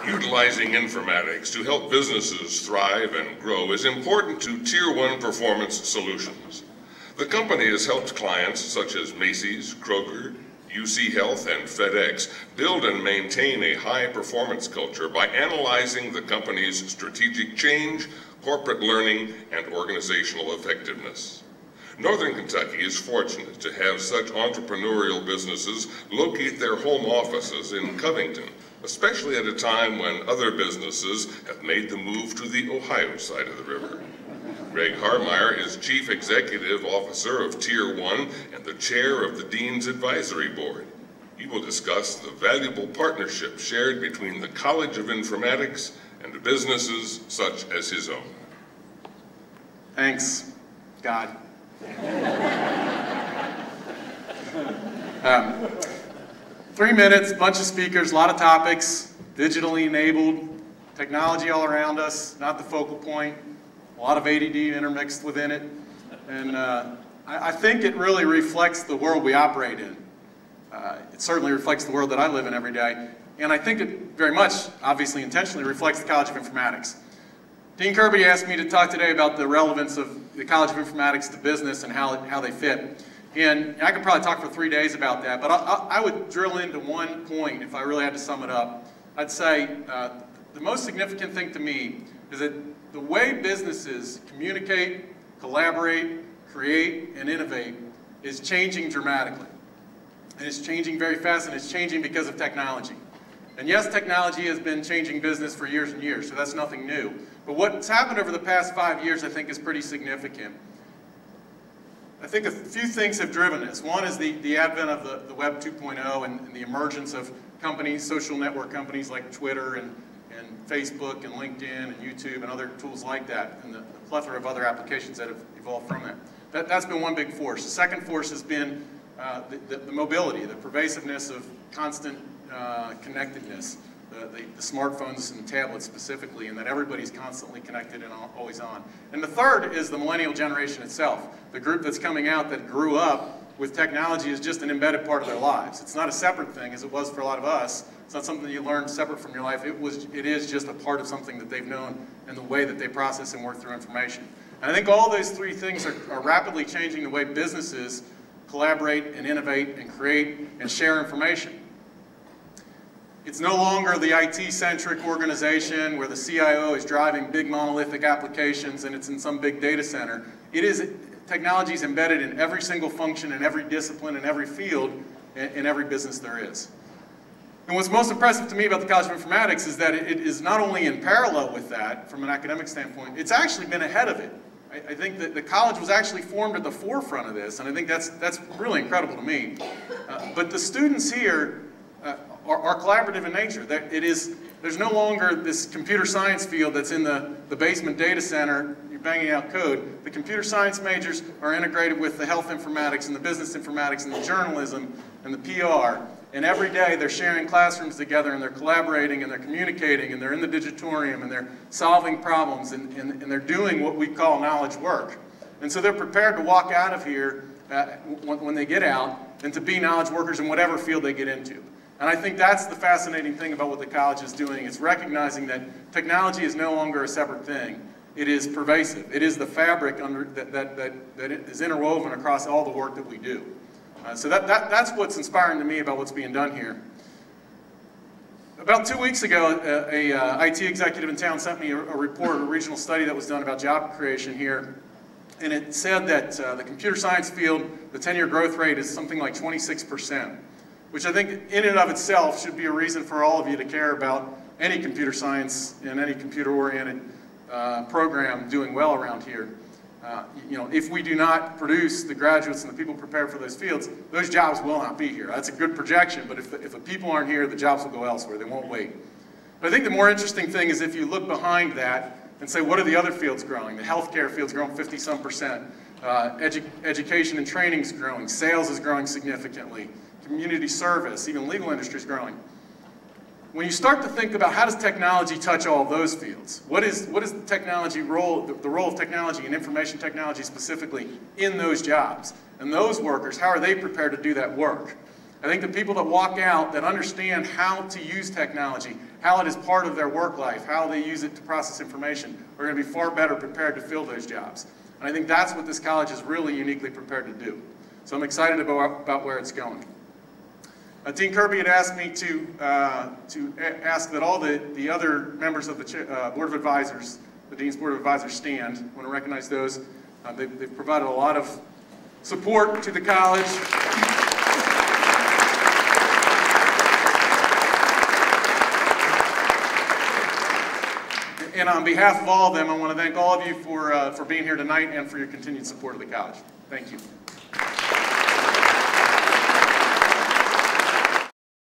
Utilizing informatics to help businesses thrive and grow is important to Tier 1 performance solutions. The company has helped clients such as Macy's, Kroger, UC Health, and FedEx build and maintain a high-performance culture by analyzing the company's strategic change, corporate learning, and organizational effectiveness. Northern Kentucky is fortunate to have such entrepreneurial businesses locate their home offices in Covington, especially at a time when other businesses have made the move to the Ohio side of the river. Greg Harmeyer is Chief Executive Officer of Tier 1 and the Chair of the Dean's Advisory Board. He will discuss the valuable partnership shared between the College of Informatics and businesses such as his own. Thanks, God. 3 minutes, bunch of speakers, a lot of topics, digitally enabled, technology all around us, not the focal point, a lot of ADD intermixed within it. And I think it really reflects the world we operate in. It certainly reflects the world that I live in every day. And I think it very much, obviously intentionally, reflects the College of Informatics. Dean Kirby asked me to talk today about the relevance of the College of Informatics to business and how they fit. And I could probably talk for 3 days about that, but I would drill into one point if I really had to sum it up. I'd say the most significant thing to me is that the way businesses communicate, collaborate, create, and innovate is changing dramatically. And it's changing very fast, and it's changing because of technology. And yes, technology has been changing business for years and years, so that's nothing new. But what's happened over the past 5 years, I think, is pretty significant. I think a few things have driven this. One is the advent of the Web 2.0 and the emergence of companies, social network companies like Twitter and Facebook and LinkedIn and YouTube and other tools like that, and the plethora of other applications that have evolved from that. That's been one big force. The second force has been the mobility, the pervasiveness of constant connectedness, the smartphones and tablets specifically, and that everybody's constantly connected and always on. And the third is the millennial generation itself, the group that's coming out that grew up with technology as just an embedded part of their lives. It's not a separate thing as it was for a lot of us. It's not something that you learn separate from your life. It is just a part of something that they've known and the way that they process and work through information. And I think all those three things are rapidly changing the way businesses collaborate and innovate and create and share information. It's no longer the IT-centric organization where the CIO is driving big monolithic applications and it's in some big data center. Technology is embedded in every single function, in every discipline, in every field, in every business there is. And what's most impressive to me about the College of Informatics is that it is not only in parallel with that from an academic standpoint, it's actually been ahead of it. I think that the college was actually formed at the forefront of this, and I think that's really incredible to me. But the students here are collaborative in nature. There's no longer this computer science field that's in the basement data center, you're banging out code. The computer science majors are integrated with the health informatics and the business informatics and the journalism and the PR. And every day they're sharing classrooms together and they're collaborating and they're communicating and they're in the digitorium and they're solving problems and they're doing what we call knowledge work. And so they're prepared to walk out of here when they get out and to be knowledge workers in whatever field they get into. And I think that's the fascinating thing about what the college is doing. It's recognizing that technology is no longer a separate thing. It is pervasive. It is the fabric that is interwoven across all the work that we do. So that's what's inspiring to me about what's being done here. About 2 weeks ago, a IT executive in town sent me a report, a regional study that was done about job creation here. And it said that the computer science field, the 10-year growth rate is something like 26%. Which I think in and of itself should be a reason for all of you to care about any computer science and any computer-oriented program doing well around here. If we do not produce the graduates and the people prepared for those fields, those jobs will not be here. That's a good projection, but if the people aren't here, the jobs will go elsewhere. They won't wait. But I think the more interesting thing is if you look behind that and say, what are the other fields growing? The healthcare field's growing 50-some%. Education and training is growing. Sales is growing significantly. Community service, even legal industry is growing. When you start to think about how does technology touch all of those fields, what is the technology role, the role of technology and information technology specifically in those jobs? And those workers, how are they prepared to do that work? I think the people that walk out that understand how to use technology, how it is part of their work life, how they use it to process information, are going to be far better prepared to fill those jobs. And I think that's what this college is really uniquely prepared to do. So I'm excited about where it's going. Dean Kirby had asked me to ask that all the other members of the Board of Advisors, the Dean's Board of Advisors, stand. I want to recognize those. They've provided a lot of support to the college. And on behalf of all of them, I want to thank all of you for being here tonight and for your continued support of the college. Thank you.